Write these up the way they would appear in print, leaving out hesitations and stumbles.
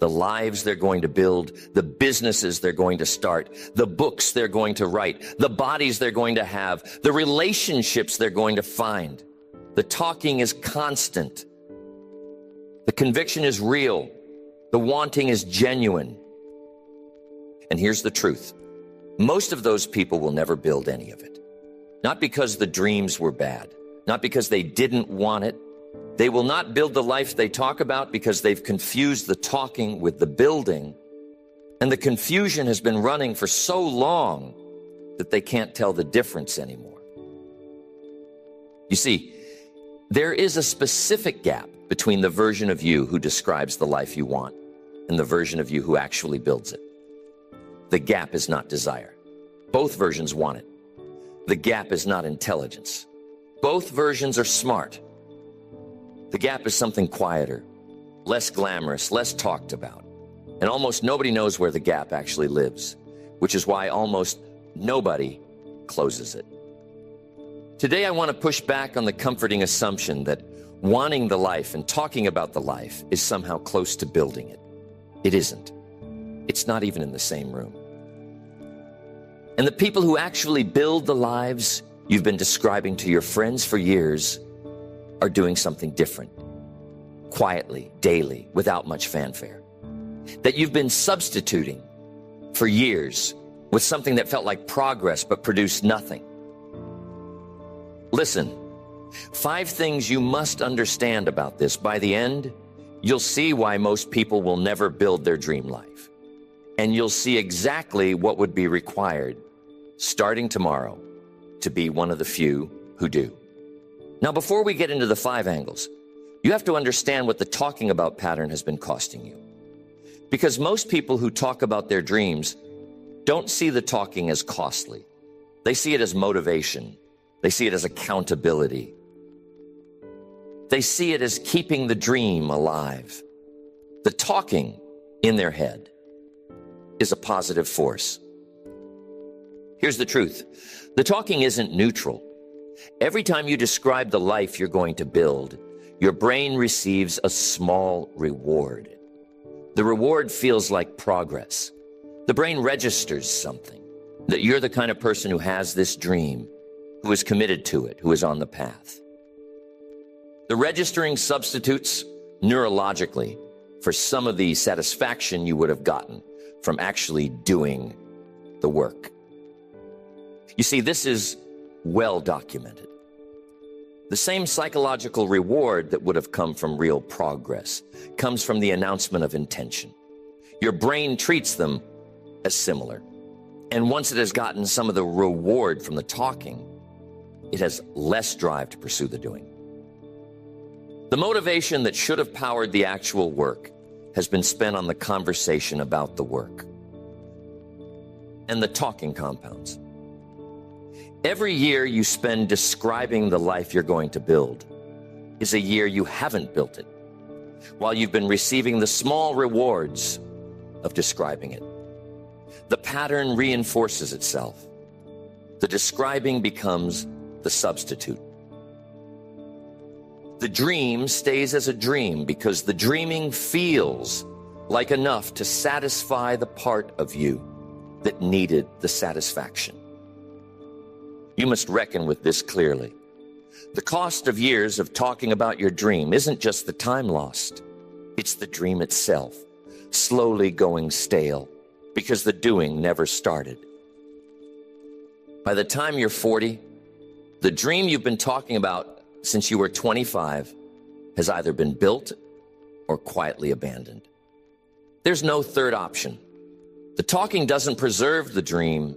the lives they're going to build, the businesses they're going to start, the books they're going to write, the bodies they're going to have, the relationships they're going to find. The talking is constant. The conviction is real. The wanting is genuine. And here's the truth. Most of those people will never build any of it. Not because the dreams were bad, not because they didn't want it. They will not build the life they talk about because they've confused the talking with the building. And the confusion has been running for so long that they can't tell the difference anymore. You see, there is a specific gap between the version of you who describes the life you want and the version of you who actually builds it. The gap is not desire. Both versions want it. The gap is not intelligence. Both versions are smart. The gap is something quieter, less glamorous, less talked about. And almost nobody knows where the gap actually lives, which is why almost nobody closes it. Today, I want to push back on the comforting assumption that wanting the life and talking about the life is somehow close to building it. It isn't. It's not even in the same room. And the people who actually build the lives you've been describing to your friends for years are doing something different, quietly, daily, without much fanfare, that you've been substituting for years with something that felt like progress but produced nothing. Listen, 5 things you must understand about this. By the end, you'll see why most people will never build their dream life. And you'll see exactly what would be required starting tomorrow to be one of the few who do. Now, before we get into the 5 angles, you have to understand what the talking about pattern has been costing you. Because most people who talk about their dreams don't see the talking as costly. They see it as motivation. They see it as accountability. They see it as keeping the dream alive. The talking in their head is a positive force. Here's the truth. The talking isn't neutral. Every time you describe the life you're going to build, your brain receives a small reward. The reward feels like progress. The brain registers something, that you're the kind of person who has this dream, who is committed to it, who is on the path. The registering substitutes neurologically for some of the satisfaction you would have gotten from actually doing the work. You see, this is well documented. The same psychological reward that would have come from real progress comes from the announcement of intention. Your brain treats them as similar. And once it has gotten some of the reward from the talking, it has less drive to pursue the doing. The motivation that should have powered the actual work has been spent on the conversation about the work and the talking compounds. Every year you spend describing the life you're going to build is a year you haven't built it, while you've been receiving the small rewards of describing it. The pattern reinforces itself. The describing becomes the substitute. The dream stays as a dream because the dreaming feels like enough to satisfy the part of you that needed the satisfaction. You must reckon with this clearly. The cost of years of talking about your dream isn't just the time lost. It's the dream itself, slowly going stale because the doing never started. By the time you're 40, the dream you've been talking about since you were 25 has either been built or quietly abandoned. There's no third option. The talking doesn't preserve the dream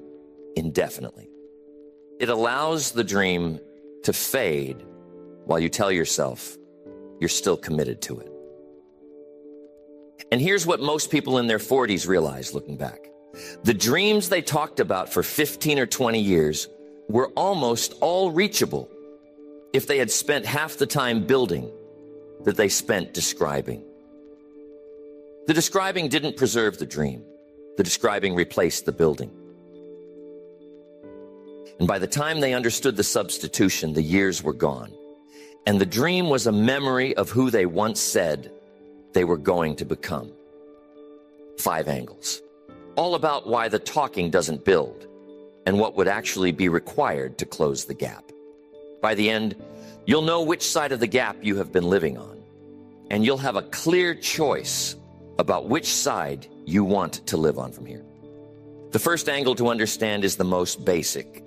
indefinitely. It allows the dream to fade while you tell yourself you're still committed to it. And here's what most people in their 40s realize looking back. The dreams they talked about for 15 or 20 years were almost all reachable if they had spent half the time building that they spent describing. The describing didn't preserve the dream. The describing replaced the building. And by the time they understood the substitution, the years were gone. And the dream was a memory of who they once said they were going to become. 5 angles, all about why the talking doesn't build and what would actually be required to close the gap. By the end, you'll know which side of the gap you have been living on, and you'll have a clear choice about which side you want to live on from here. The first angle to understand is the most basic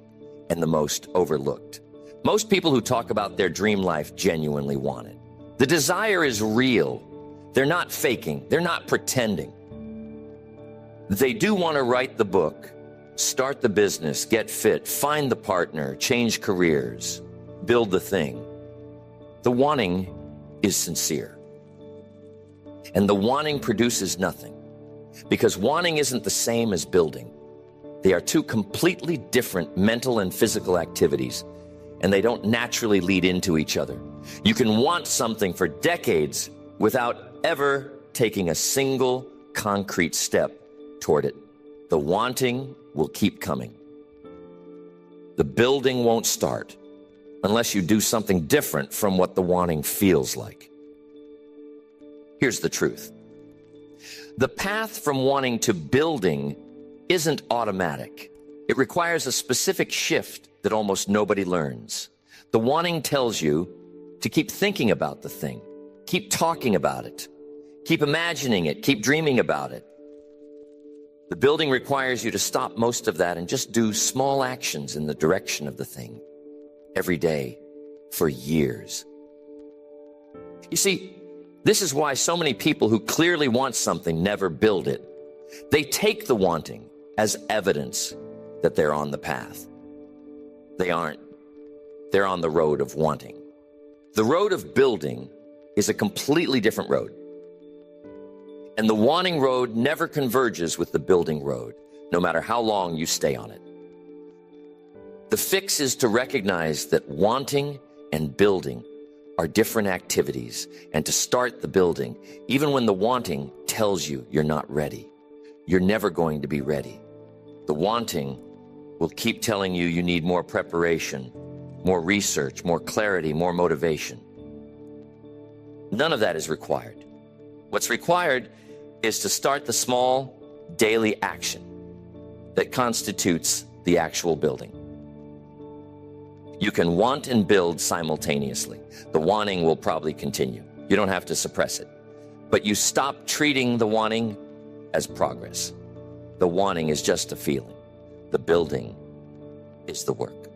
and the most overlooked. Most people who talk about their dream life genuinely want it. The desire is real. They're not faking. They're not pretending. They do want to write the book, start the business, get fit, find the partner, change careers, build the thing. The wanting is sincere. And the wanting produces nothing, because wanting isn't the same as building. They are two completely different mental and physical activities, and they don't naturally lead into each other. You can want something for decades without ever taking a single concrete step toward it. The wanting will keep coming. The building won't start unless you do something different from what the wanting feels like. Here's the truth. The path from wanting to building isn't automatic. It requires a specific shift that almost nobody learns. The wanting tells you to keep thinking about the thing, keep talking about it, keep imagining it, keep dreaming about it. The building requires you to stop most of that and just do small actions in the direction of the thing every day for years. You see, this is why so many people who clearly want something never build it. They take the wanting as evidence that they're on the path. They aren't. They're on the road of wanting. The road of building is a completely different road. And the wanting road never converges with the building road, no matter how long you stay on it. The fix is to recognize that wanting and building are different activities, and to start the building, even when the wanting tells you you're not ready. You're never going to be ready. The wanting will keep telling you you need more preparation, more research, more clarity, more motivation. None of that is required. What's required is to start the small daily action that constitutes the actual building. You can want and build simultaneously. The wanting will probably continue. You don't have to suppress it. But you stop treating the wanting as progress. The wanting is just a feeling. The building is the work.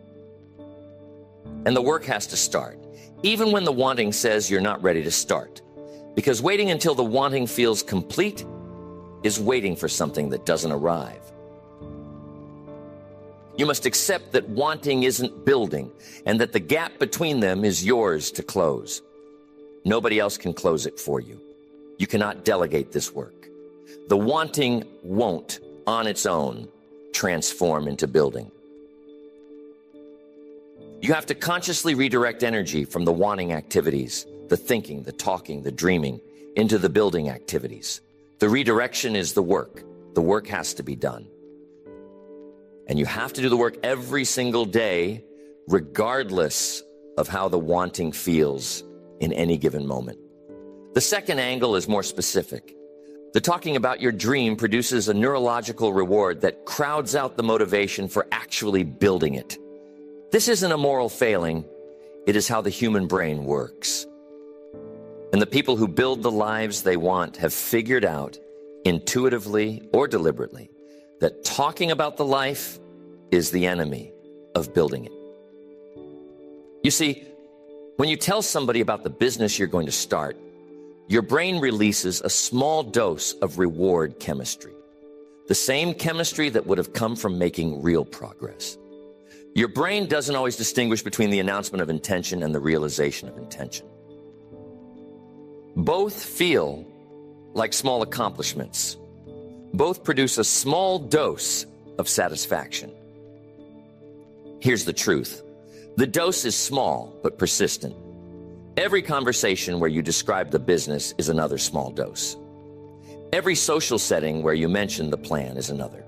And the work has to start, even when the wanting says you're not ready to start. Because waiting until the wanting feels complete is waiting for something that doesn't arrive. You must accept that wanting isn't building, and that the gap between them is yours to close. Nobody else can close it for you. You cannot delegate this work. The wanting won't, on its own, transform into building. You have to consciously redirect energy from the wanting activities, the thinking, the talking, the dreaming, into the building activities. The redirection is the work. The work has to be done. And you have to do the work every single day, regardless of how the wanting feels in any given moment. The second angle is more specific. The talking about your dream produces a neurological reward that crowds out the motivation for actually building it. This isn't a moral failing. It is how the human brain works. And the people who build the lives they want have figured out, intuitively or deliberately, that talking about the life is the enemy of building it. You see, when you tell somebody about the business you're going to start, your brain releases a small dose of reward chemistry, the same chemistry that would have come from making real progress. Your brain doesn't always distinguish between the announcement of intention and the realization of intention. Both feel like small accomplishments. Both produce a small dose of satisfaction. Here's the truth. The dose is small, but persistent. Every conversation where you describe the business is another small dose. Every social setting where you mention the plan is another.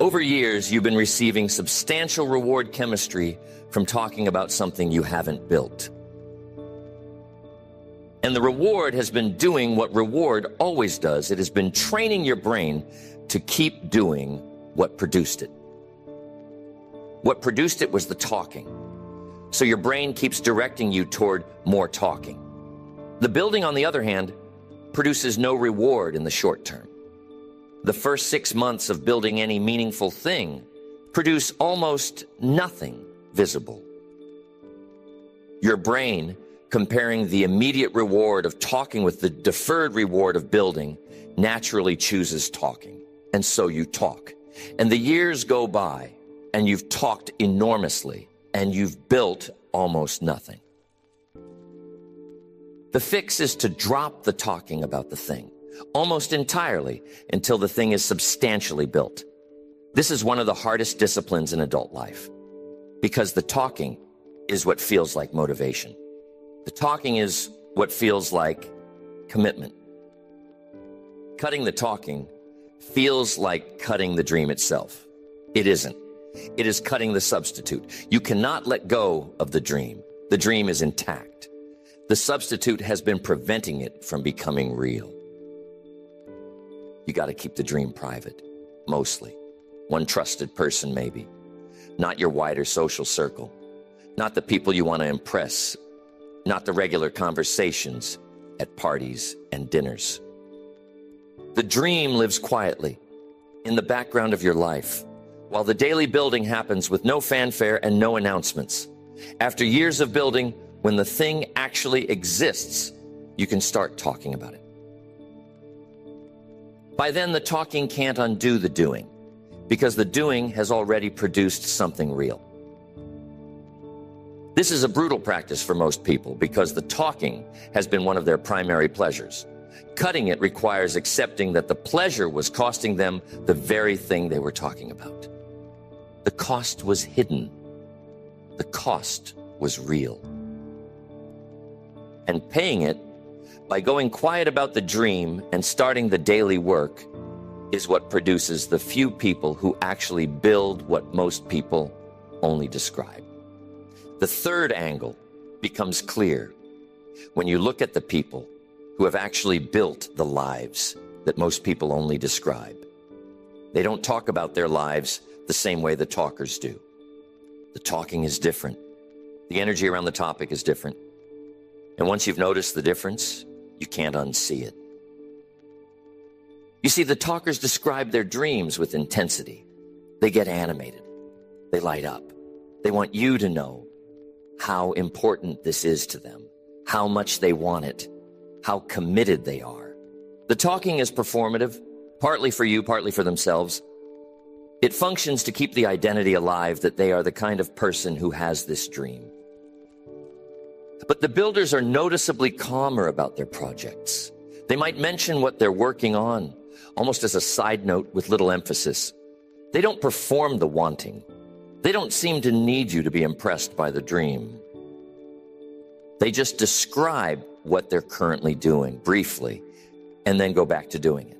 Over years, you've been receiving substantial reward chemistry from talking about something you haven't built. And the reward has been doing what reward always does. It has been training your brain to keep doing what produced it. What produced it was the talking. So your brain keeps directing you toward more talking. The building, on the other hand, produces no reward in the short term. The first 6 months of building any meaningful thing produce almost nothing visible. Your brain, comparing the immediate reward of talking with the deferred reward of building, naturally chooses talking. And so you talk. And the years go by, and you've talked enormously, and you've built almost nothing. The fix is to drop the talking about the thing, almost entirely, until the thing is substantially built. This is one of the hardest disciplines in adult life, because the talking is what feels like motivation. The talking is what feels like commitment. Cutting the talking feels like cutting the dream itself. It isn't. It is cutting the substitute. You cannot let go of the dream. The dream is intact. The substitute has been preventing it from becoming real. You got to keep the dream private, mostly. One trusted person, maybe. Not your wider social circle. Not the people you want to impress. Not the regular conversations at parties and dinners. The dream lives quietly in the background of your life, while the daily building happens with no fanfare and no announcements. After years of building, when the thing actually exists, you can start talking about it. By then, the talking can't undo the doing, because the doing has already produced something real. This is a brutal practice for most people because the talking has been one of their primary pleasures. Cutting it requires accepting that the pleasure was costing them the very thing they were talking about. The cost was hidden. The cost was real. And paying it by going quiet about the dream and starting the daily work is what produces the few people who actually build what most people only describe. The third angle becomes clear when you look at the people who have actually built the lives that most people only describe. They don't talk about their lives the same way the talkers do. The talking is different. The energy around the topic is different. And once you've noticed the difference, you can't unsee it. You see, the talkers describe their dreams with intensity. They get animated. They light up. They want you to know how important this is to them, how much they want it, how committed they are. The talking is performative, partly for you, partly for themselves. It functions to keep the identity alive that they are the kind of person who has this dream. But the builders are noticeably calmer about their projects. They might mention what they're working on, almost as a side note with little emphasis. They don't perform the wanting. They don't seem to need you to be impressed by the dream. They just describe what they're currently doing briefly and then go back to doing it.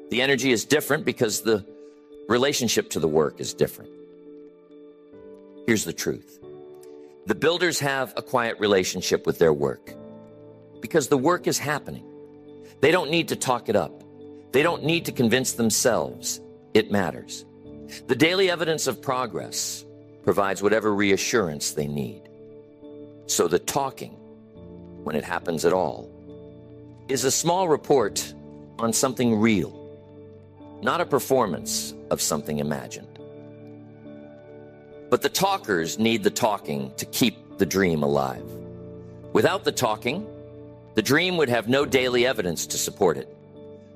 The energy is different because the relationship to the work is different. Here's the truth. The builders have a quiet relationship with their work because the work is happening. They don't need to talk it up. They don't need to convince themselves it matters. The daily evidence of progress provides whatever reassurance they need. So the talking, when it happens at all, is a small report on something real, not a performance of something imagined. But the talkers need the talking to keep the dream alive. Without the talking, the dream would have no daily evidence to support it.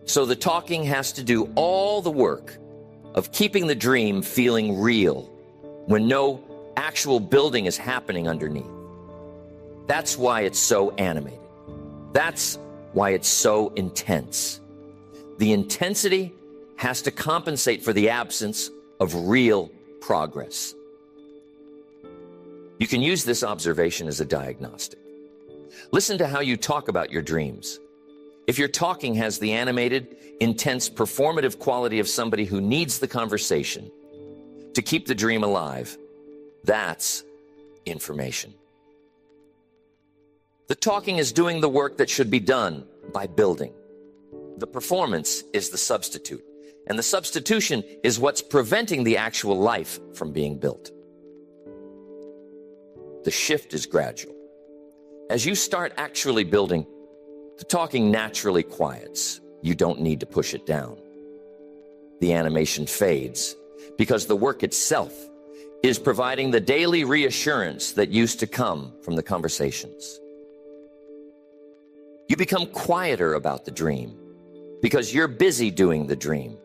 So the talking has to do all the work of keeping the dream feeling real when no actual building is happening underneath. That's why it's so animated. That's why it's so intense. The intensity has to compensate for the absence of real progress. You can use this observation as a diagnostic. Listen to how you talk about your dreams. If your talking has the animated, intense, performative quality of somebody who needs the conversation to keep the dream alive, that's information. The talking is doing the work that should be done by building. The performance is the substitute, and the substitution is what's preventing the actual life from being built. The shift is gradual. As you start actually building, the talking naturally quiets. You don't need to push it down. The animation fades because the work itself is providing the daily reassurance that used to come from the conversations. You become quieter about the dream because you're busy doing the dream.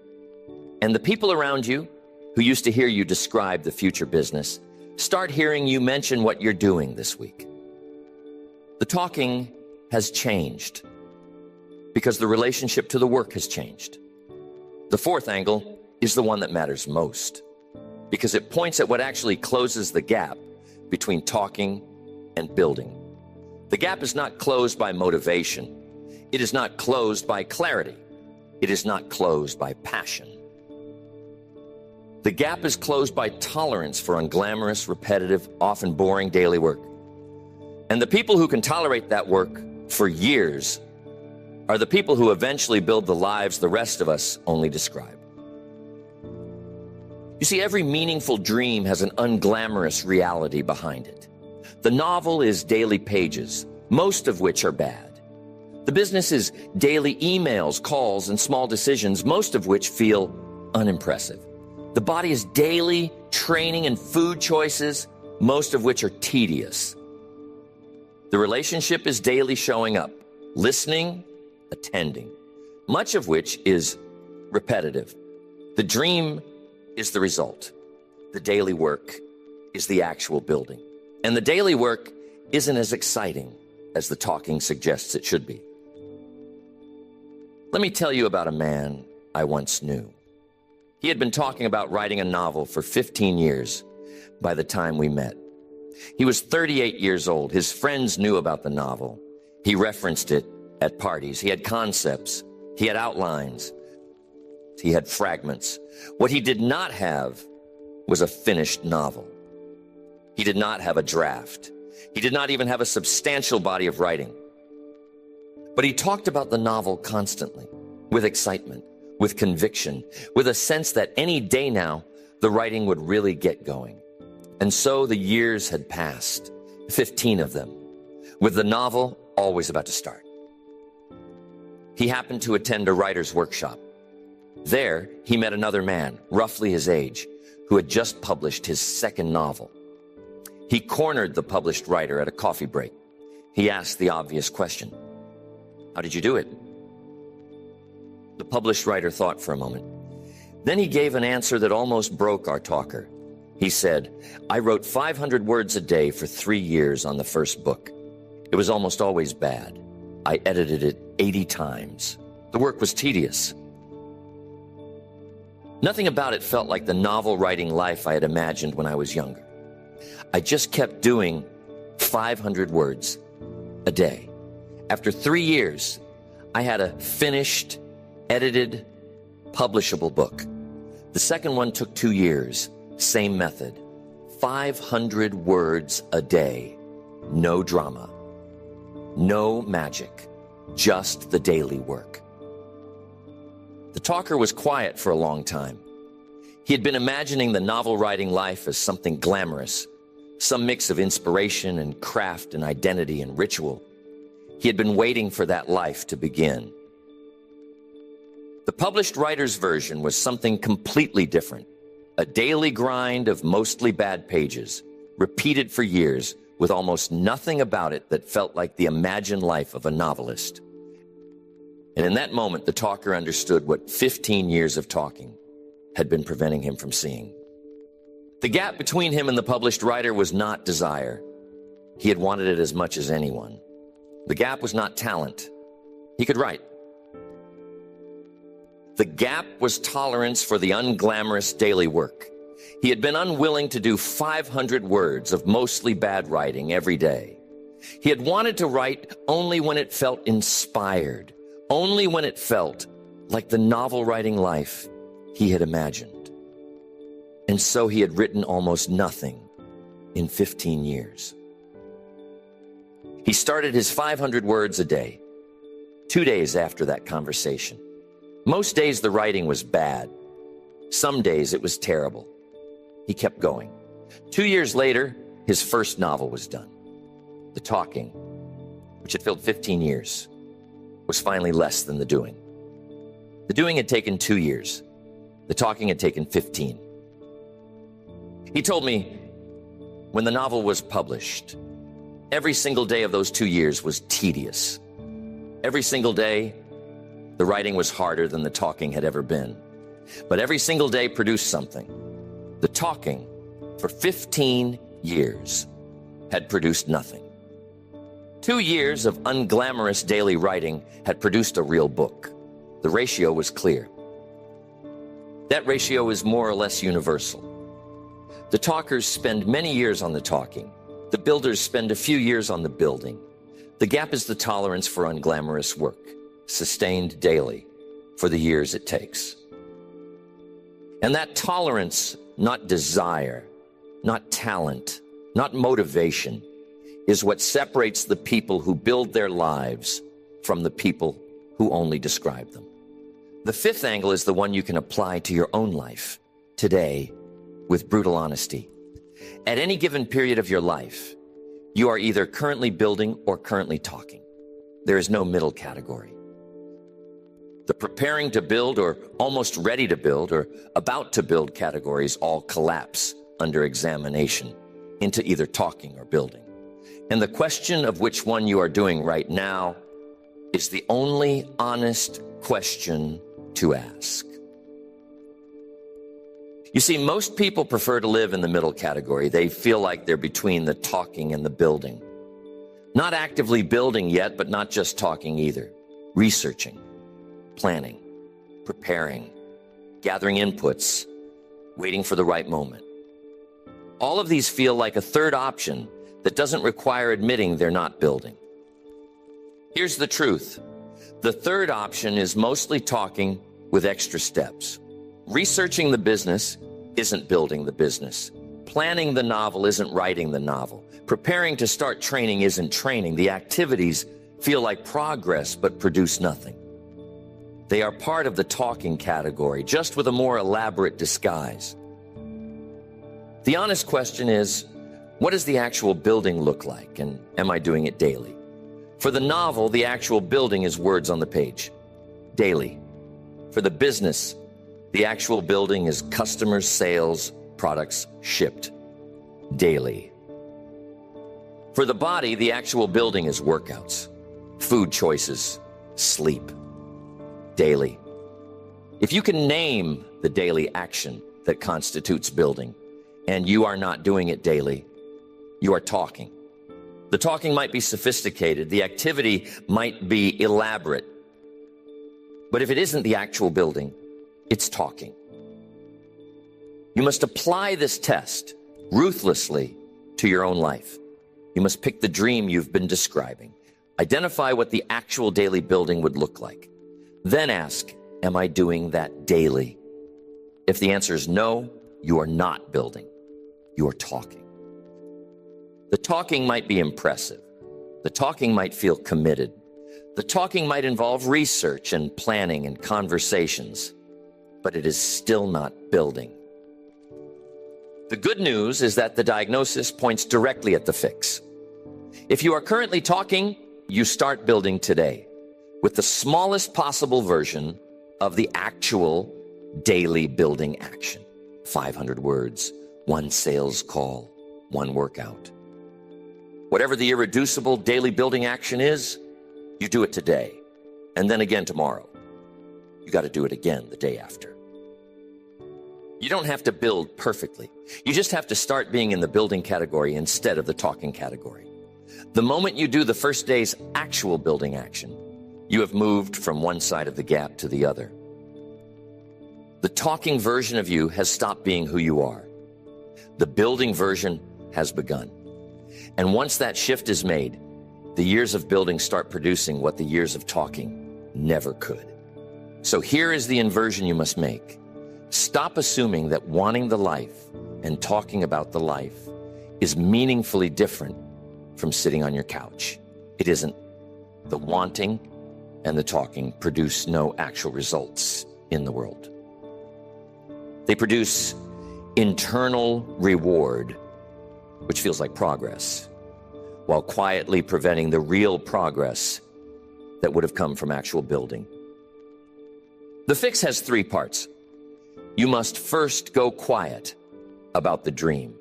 And the people around you who used to hear you describe the future business start hearing you mention what you're doing this week. The talking has changed because the relationship to the work has changed. The fourth angle is the one that matters most because it points at what actually closes the gap between talking and building. The gap is not closed by motivation. It is not closed by clarity. It is not closed by passion. The gap is closed by tolerance for unglamorous, repetitive, often boring daily work. And the people who can tolerate that work for years are the people who eventually build the lives the rest of us only describe. You see, every meaningful dream has an unglamorous reality behind it. The novel is daily pages, most of which are bad. The business is daily emails, calls, and small decisions, most of which feel unimpressive. The body is daily training and food choices, most of which are tedious. The relationship is daily showing up, listening, attending, much of which is repetitive. The dream is the result. The daily work is the actual building. And the daily work isn't as exciting as the talking suggests it should be. Let me tell you about a man I once knew. He had been talking about writing a novel for 15 years by the time we met. He was 38 years old. His friends knew about the novel. He referenced it at parties. He had concepts. He had outlines. He had fragments. What he did not have was a finished novel. He did not have a draft. He did not even have a substantial body of writing. But he talked about the novel constantly, with excitement, with conviction, with a sense that any day now, the writing would really get going. And so the years had passed, 15 of them, with the novel always about to start. He happened to attend a writer's workshop. There, he met another man, roughly his age, who had just published his second novel. He cornered the published writer at a coffee break. He asked the obvious question, "How did you do it?" The published writer thought for a moment. Then he gave an answer that almost broke our talker. He said, "I wrote 500 words a day for 3 years on the first book. It was almost always bad. I edited it 80 times. The work was tedious. Nothing about it felt like the novel writing life I had imagined when I was younger. I just kept doing 500 words a day. After 3 years, I had a finished, edited, publishable book. The second one took 2 years. Same method. 500 words a day. No drama. No magic. Just the daily work." The talker was quiet for a long time. He had been imagining the novel writing life as something glamorous, some mix of inspiration and craft and identity and ritual. He had been waiting for that life to begin. The published writer's version was something completely different. A daily grind of mostly bad pages, repeated for years, with almost nothing about it that felt like the imagined life of a novelist. And in that moment, the talker understood what 15 years of talking had been preventing him from seeing. The gap between him and the published writer was not desire. He had wanted it as much as anyone. The gap was not talent. He could write. The gap was tolerance for the unglamorous daily work. He had been unwilling to do 500 words of mostly bad writing every day. He had wanted to write only when it felt inspired, only when it felt like the novel writing life he had imagined. And so he had written almost nothing in 15 years. He started his 500 words a day, 2 days after that conversation. Most days the writing was bad. Some days it was terrible. He kept going. 2 years later, his first novel was done. The talking, which had filled 15 years, was finally less than the doing. The doing had taken 2 years. The talking had taken 15. He told me when the novel was published, every single day of those 2 years was tedious. Every single day, the writing was harder than the talking had ever been. But every single day produced something. The talking, for 15 years, had produced nothing. 2 years of unglamorous daily writing had produced a real book. The ratio was clear. That ratio is more or less universal. The talkers spend many years on the talking. The builders spend a few years on the building. The gap is the tolerance for unglamorous work, sustained daily for the years it takes. And that tolerance, not desire, not talent, not motivation, is what separates the people who build their lives from the people who only describe them. The fifth angle is the one you can apply to your own life today with brutal honesty. At any given period of your life, you are either currently building or currently talking. There is no middle category. The preparing to build or almost ready to build or about to build categories all collapse under examination into either talking or building. And the question of which one you are doing right now is the only honest question to ask. You see, most people prefer to live in the middle category. They feel like they're between the talking and the building. Not actively building yet, but not just talking either. Researching, planning, preparing, gathering inputs, waiting for the right moment. All of these feel like a third option that doesn't require admitting they're not building. Here's the truth. The third option is mostly talking with extra steps. Researching the business isn't building the business. Planning the novel isn't writing the novel. Preparing to start training isn't training. The activities feel like progress but produce nothing. They are part of the talking category, just with a more elaborate disguise. The honest question is, what does the actual building look like, and am I doing it daily? For the novel, the actual building is words on the page, daily. For the business, the actual building is customers, sales, products shipped, daily. For the body, the actual building is workouts, food choices, sleep, daily. If you can name the daily action that constitutes building, and you are not doing it daily, you are talking. The talking might be sophisticated, the activity might be elaborate, but if it isn't the actual building, it's talking. You must apply this test ruthlessly to your own life. You must pick the dream you've been describing. Identify what the actual daily building would look like. Then ask, am I doing that daily? If the answer is no, you are not building. You are talking. The talking might be impressive. The talking might feel committed. The talking might involve research and planning and conversations, but it is still not building. The good news is that the diagnosis points directly at the fix. If you are currently talking, you start building today with the smallest possible version of the actual daily building action. 500 words, 1 sales call, 1 workout. Whatever the irreducible daily building action is, you do it today, and then again tomorrow. You got to do it again the day after. You don't have to build perfectly. You just have to start being in the building category instead of the talking category. The moment you do the first day's actual building action, you have moved from one side of the gap to the other. The talking version of you has stopped being who you are. The building version has begun. And once that shift is made, the years of building start producing what the years of talking never could. So here is the inversion you must make. Stop assuming that wanting the life and talking about the life is meaningfully different from sitting on your couch. It isn't. The wanting and the talking produce no actual results in the world. They produce internal reward, which feels like progress, while quietly preventing the real progress that would have come from actual building. The fix has 3 parts. You must first go quiet about the dream,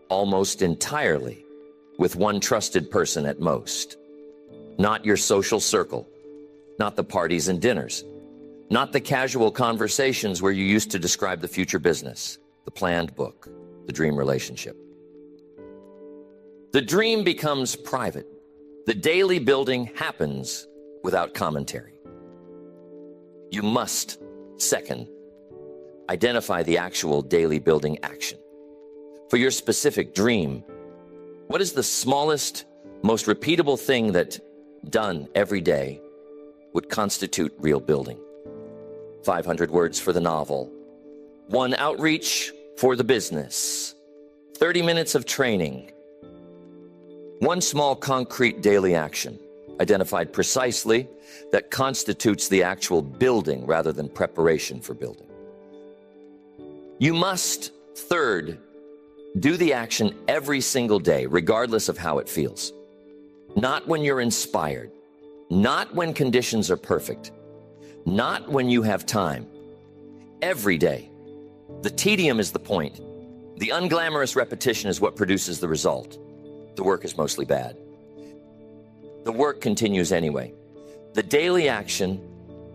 almost entirely with one trusted person at most. Not your social circle, not the parties and dinners, not the casual conversations where you used to describe the future business, the planned book, the dream relationship. The dream becomes private. The daily building happens without commentary. You must, second, identify the actual daily building action. For your specific dream, what is the smallest, most repeatable thing that, done every day, would constitute real building? 500 words for the novel, 1 outreach for the business, 30 minutes of training, 1 small concrete daily action, identified precisely, that constitutes the actual building rather than preparation for building. You must, third, do the action every single day, regardless of how it feels. Not when you're inspired, not when conditions are perfect, not when you have time. Every day. The tedium is the point. The unglamorous repetition is what produces the result. The work is mostly bad. The work continues anyway. The daily action,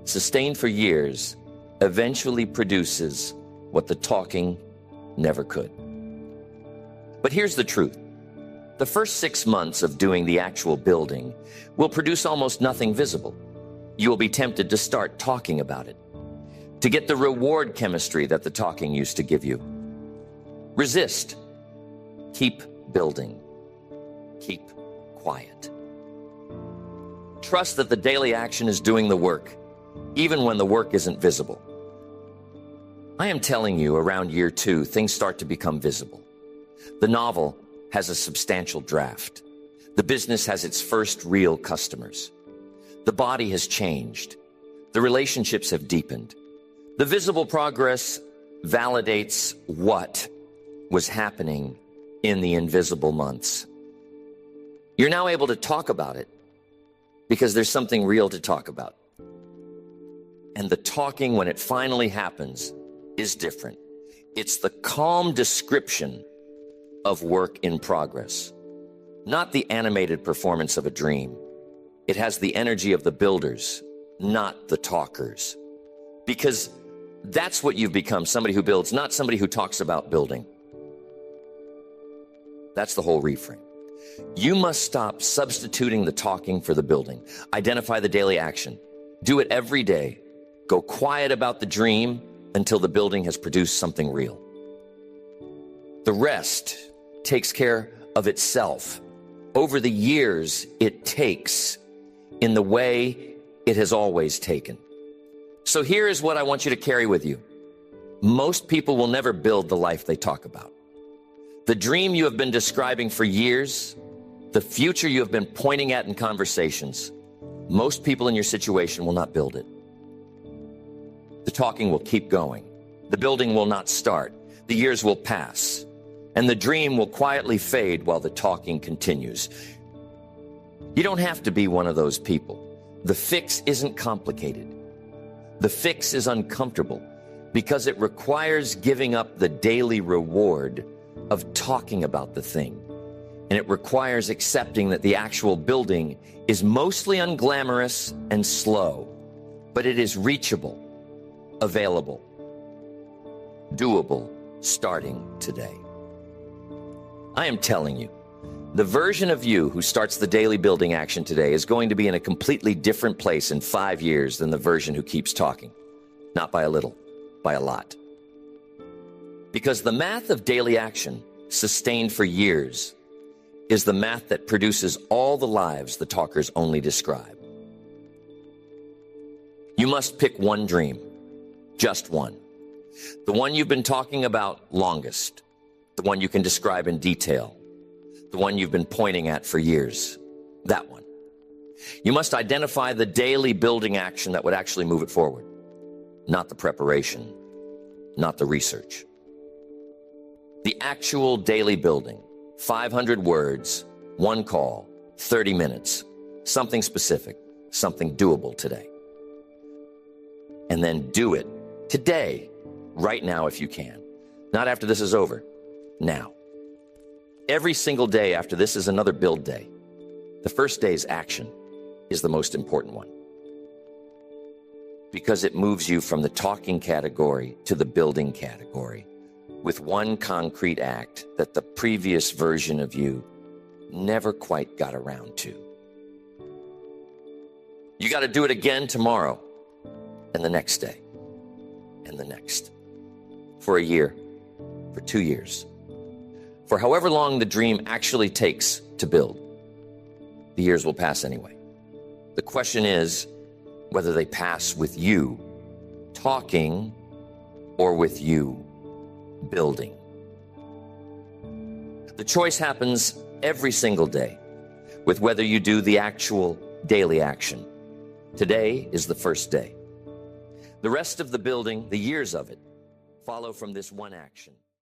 sustained for years, eventually produces what the talking never could. But here's the truth. The first 6 months of doing the actual building will produce almost nothing visible. You will be tempted to start talking about it, to get the reward chemistry that the talking used to give you. Resist. Keep building. Keep quiet. Trust that the daily action is doing the work, even when the work isn't visible. I am telling you, around year 2, things start to become visible. The novel has a substantial draft. The business has its first real customers. The body has changed. The relationships have deepened. The visible progress validates what was happening in the invisible months. You're now able to talk about it because there's something real to talk about. And the talking, when it finally happens, is different. It's the calm description of work in progress, not the animated performance of a dream. It has the energy of the builders, not the talkers. Because that's what you've become, somebody who builds, not somebody who talks about building. That's the whole reframe. You must stop substituting the talking for the building. Identify the daily action. Do it every day. Go quiet about the dream until the building has produced something real. The rest takes care of itself over the years it takes in the way it has always taken. So here is what I want you to carry with you. Most people will never build the life they talk about. The dream you have been describing for years, the future you have been pointing at in conversations, most people in your situation will not build it. The talking will keep going. The building will not start. The years will pass. And the dream will quietly fade while the talking continues. You don't have to be one of those people. The fix isn't complicated. The fix is uncomfortable because it requires giving up the daily reward of talking about the thing. And it requires accepting that the actual building is mostly unglamorous and slow, but it is reachable, available, doable, starting today. I am telling you, the version of you who starts the daily building action today is going to be in a completely different place in 5 years than the version who keeps talking. Not by a little, by a lot. Because the math of daily action, sustained for years, is the math that produces all the lives the talkers only describe. You must pick one dream, just one. The one you've been talking about longest. The one you can describe in detail. The one you've been pointing at for years. That one. You must identify the daily building action that would actually move it forward, not the preparation, not the research. The actual daily building, 500 words, one call, 30 minutes, something specific, something doable today. And then do it today, right now if you can. Not after this is over, now. Every single day after this is another build day. The first day's action is the most important one, because it moves you from the talking category to the building category with one concrete act that the previous version of you never quite got around to. You got to do it again tomorrow, and the next day, and the next, for a year, for 2 years, for however long the dream actually takes to build. The years will pass anyway. The question is whether they pass with you talking or with you building. The choice happens every single day with whether you do the actual daily action. Today is the first day. The rest of the building, the years of it, follow from this one action.